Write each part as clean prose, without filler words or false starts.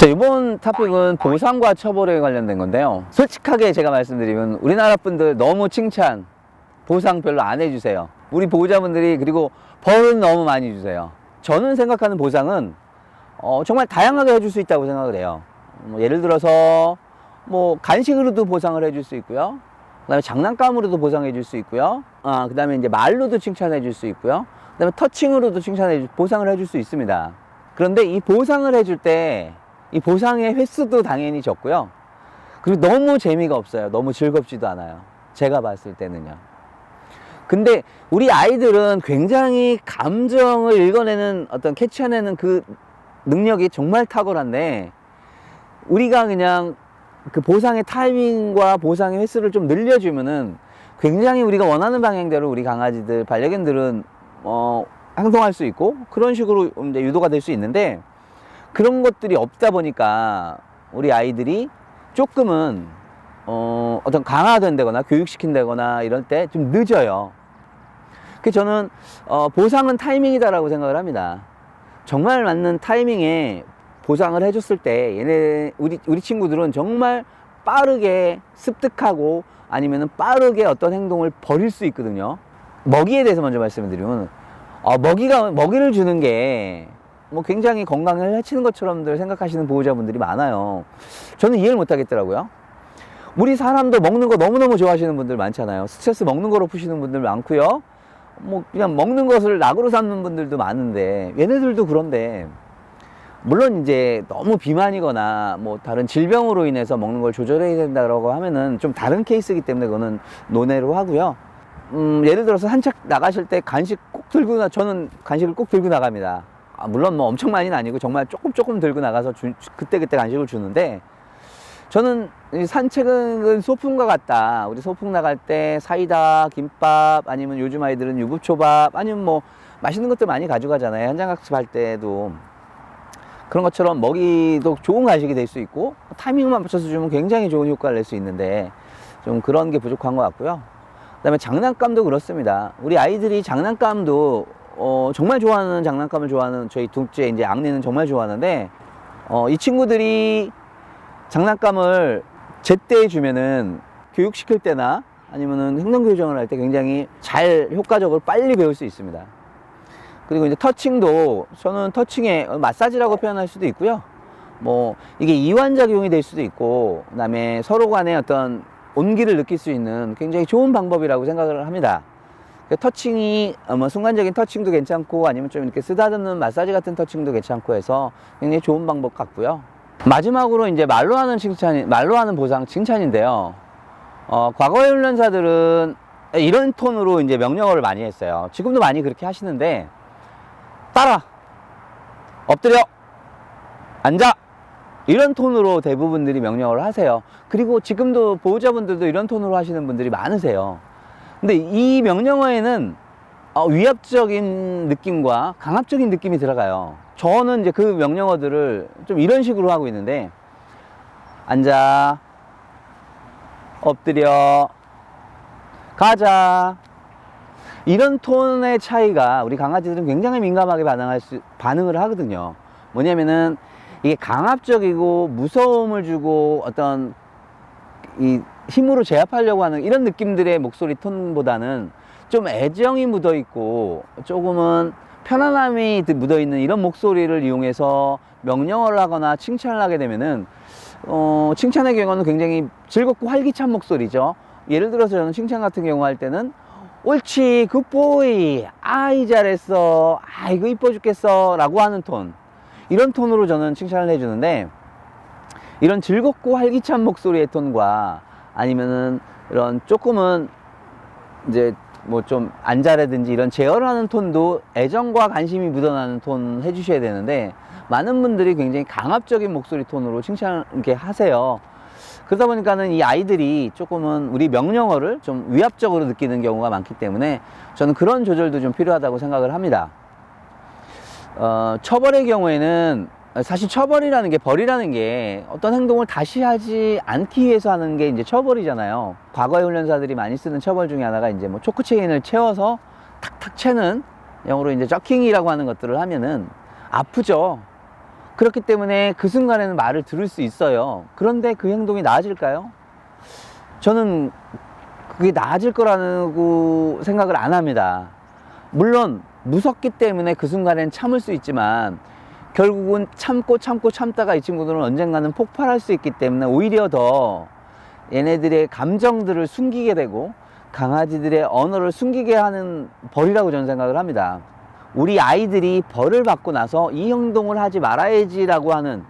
자, 이번 토픽은 보상과 처벌에 관련된 건데요. 솔직하게 제가 말씀드리면 우리나라 분들 너무 칭찬, 보상 별로 안 해주세요. 우리 보호자분들이 그리고 벌은 너무 많이 주세요. 저는 생각하는 보상은 정말 다양하게 해줄 수 있다고 생각을 해요. 예를 들어서 뭐 간식으로도 보상을 해줄 수 있고요. 그다음에 장난감으로도 보상해 줄 수 있고요. 그다음에 이제 말로도 칭찬해 줄 수 있고요. 그다음에 터칭으로도 보상을 해줄 수 있습니다. 그런데 이 보상을 해줄 때 이 보상의 횟수도 당연히 적고요. 그리고 너무 재미가 없어요. 너무 즐겁지도 않아요. 제가 봤을 때는요. 근데 우리 아이들은 굉장히 감정을 읽어내는 어떤 캐치해내는 그 능력이 정말 탁월한데, 우리가 그냥 그 보상의 타이밍과 보상의 횟수를 좀 늘려주면은 굉장히 우리가 원하는 방향대로 우리 강아지들, 반려견들은 행동할 수 있고 그런 식으로 이제 유도가 될 수 있는데, 그런 것들이 없다 보니까 우리 아이들이 조금은 어떤 강화된다거나 교육시킨다거나 이럴 때 좀 늦어요. 그래서 저는 보상은 타이밍이다라고 생각을 합니다. 정말 맞는 타이밍에 보상을 해줬을 때 우리 친구들은 정말 빠르게 습득하고 아니면은 빠르게 어떤 행동을 벌일 수 있거든요. 먹이에 대해서 먼저 말씀을 드리면 먹이를 주는 게 뭐 굉장히 건강을 해치는 것처럼들 생각하시는 보호자분들이 많아요. 저는 이해를 못 하겠더라고요. 우리 사람도 먹는 거 너무너무 좋아하시는 분들 많잖아요. 스트레스 먹는 거로 푸시는 분들 많고요. 뭐 그냥 먹는 것을 낙으로 삼는 분들도 많은데, 얘네들도 그런데 물론 이제 너무 비만이거나 뭐 다른 질병으로 인해서 먹는 걸 조절해야 된다고 하면은 좀 다른 케이스이기 때문에 그거는 논외로 하고요. 예를 들어서 산책 나가실 때 저는 간식을 꼭 들고 나갑니다. 물론 뭐 엄청 많이는 아니고 정말 조금 들고 나가서 그때 간식을 주는데, 저는 이 산책은 소풍과 같다. 우리 소풍 나갈 때 사이다, 김밥, 아니면 요즘 아이들은 유부초밥, 아니면 뭐 맛있는 것들 많이 가져가잖아요. 현장학습 할 때도. 그런 것처럼 먹이도 좋은 간식이 될 수 있고, 타이밍만 맞춰서 주면 굉장히 좋은 효과를 낼 수 있는데, 좀 그런 게 부족한 것 같고요. 그 다음에 장난감도 그렇습니다. 우리 아이들이 장난감도 정말 좋아하는 장난감을 좋아하는, 저희 둘째 이제 앙리는 정말 좋아하는데, 이 친구들이 장난감을 제때 주면은 교육시킬 때나 아니면은 행동교정을 할 때 굉장히 잘 효과적으로 빨리 배울 수 있습니다. 그리고 이제 터칭도, 저는 터칭에 마사지라고 표현할 수도 있고요. 뭐 이게 이완작용이 될 수도 있고, 그 다음에 서로 간의 어떤 온기를 느낄 수 있는 굉장히 좋은 방법이라고 생각을 합니다. 터칭이 순간적인 터칭도 괜찮고, 아니면 좀 이렇게 쓰다듬는 마사지 같은 터칭도 괜찮고 해서 굉장히 좋은 방법 같고요. 마지막으로 이제 말로 하는 보상 칭찬인데요. 과거의 훈련사들은 이런 톤으로 이제 명령어를 많이 했어요. 지금도 많이 그렇게 하시는데, 따라, 엎드려, 앉아, 이런 톤으로 대부분들이 명령어를 하세요. 그리고 지금도 보호자분들도 이런 톤으로 하시는 분들이 많으세요. 근데 이 명령어에는 위압적인 느낌과 강압적인 느낌이 들어가요. 저는 이제 그 명령어들을 좀 이런 식으로 하고 있는데, 앉아, 엎드려, 가자, 이런 톤의 차이가 우리 강아지들은 굉장히 민감하게 반응을 하거든요. 뭐냐면은 이게 강압적이고 무서움을 주고 어떤 이 힘으로 제압하려고 하는 이런 느낌들의 목소리 톤보다는 좀 애정이 묻어 있고 조금은 편안함이 묻어 있는 이런 목소리를 이용해서 명령어를 하거나 칭찬을 하게 되면은 칭찬의 경우는 굉장히 즐겁고 활기찬 목소리죠. 예를 들어서 저는 칭찬 같은 경우 할 때는 옳지, 굿보이, 아이 잘했어, 아이고 이뻐 죽겠어 라고 하는 톤, 이런 톤으로 저는 칭찬을 해주는데, 이런 즐겁고 활기찬 목소리의 톤과 아니면은 이런 조금은 이제 뭐 좀 안 잘하든지 이런 제어를 하는 톤도 애정과 관심이 묻어나는 톤 해주셔야 되는데, 많은 분들이 굉장히 강압적인 목소리 톤으로 칭찬을 이렇게 하세요. 그러다 보니까는 이 아이들이 조금은 우리 명령어를 좀 위압적으로 느끼는 경우가 많기 때문에 저는 그런 조절도 좀 필요하다고 생각을 합니다. 처벌의 경우에는 사실 처벌이라는 게, 벌이라는 게 어떤 행동을 다시 하지 않기 위해서 하는 게 이제 처벌이잖아요. 과거의 훈련사들이 많이 쓰는 처벌 중에 하나가 이제 뭐 초크 체인을 채워서 탁탁 채는, 영어로 이제 저킹이라고 하는 것들을 하면은 아프죠. 그렇기 때문에 그 순간에는 말을 들을 수 있어요. 그런데 그 행동이 나아질까요? 저는 그게 나아질 거라고 생각을 안 합니다. 물론 무섭기 때문에 그 순간엔 참을 수 있지만 결국은 참다가 이 친구들은 언젠가는 폭발할 수 있기 때문에 오히려 더 얘네들의 감정들을 숨기게 되고 강아지들의 언어를 숨기게 하는 벌이라고 저는 생각을 합니다. 우리 아이들이 벌을 받고 나서 이 행동을 하지 말아야지라고 하는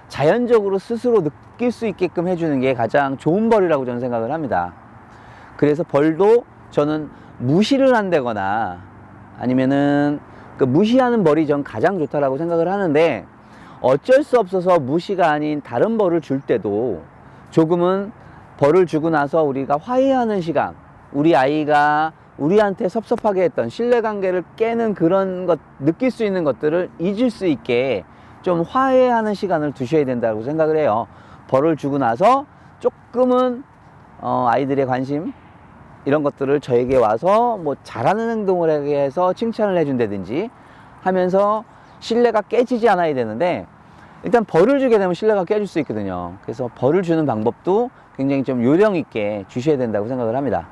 자연적으로 스스로 느낄 수 있게끔 해주는 게 가장 좋은 벌이라고 저는 생각을 합니다. 그래서 벌도 저는 무시를 한다거나 아니면은 그 무시하는 벌이 전 가장 좋다라고 생각을 하는데, 어쩔 수 없어서 무시가 아닌 다른 벌을 줄 때도 조금은 벌을 주고 나서 우리가 화해하는 시간, 우리 아이가 우리한테 섭섭하게 했던 신뢰관계를 깨는 그런 것, 느낄 수 있는 것들을 잊을 수 있게 좀 화해하는 시간을 두셔야 된다고 생각을 해요. 벌을 주고 나서 조금은 아이들의 관심 이런 것들을 저에게 와서 뭐 잘하는 행동을 하게 해서 칭찬을 해준다든지 하면서 신뢰가 깨지지 않아야 되는데, 일단 벌을 주게 되면 신뢰가 깨질 수 있거든요. 그래서 벌을 주는 방법도 굉장히 좀 요령 있게 주셔야 된다고 생각을 합니다.